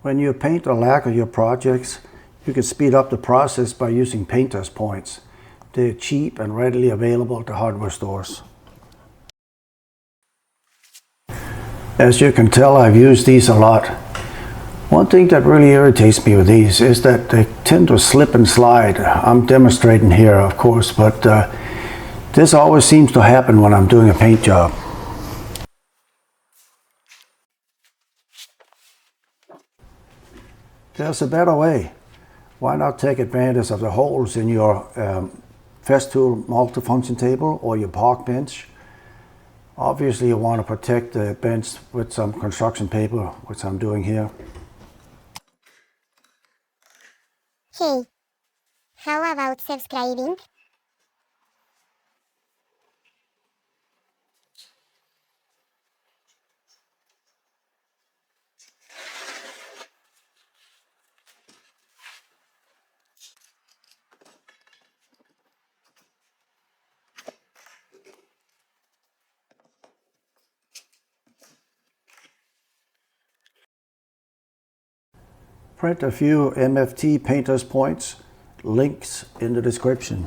When you paint or lacquer your projects, you can speed up the process by using painter's points. They're cheap and readily available at hardware stores. As you can tell, I've used these a lot. One thing that really irritates me with these is that they tend to slip and slide. I'm demonstrating here, of course, but this always seems to happen when I'm doing a paint job. There's a better way. Why not take advantage of the holes in your Festool multifunction table or your Paulk bench? Obviously you want to protect the bench with some construction paper, which I'm doing here. Hey, how about subscribing? Print a few MFT painter's points, links in the description.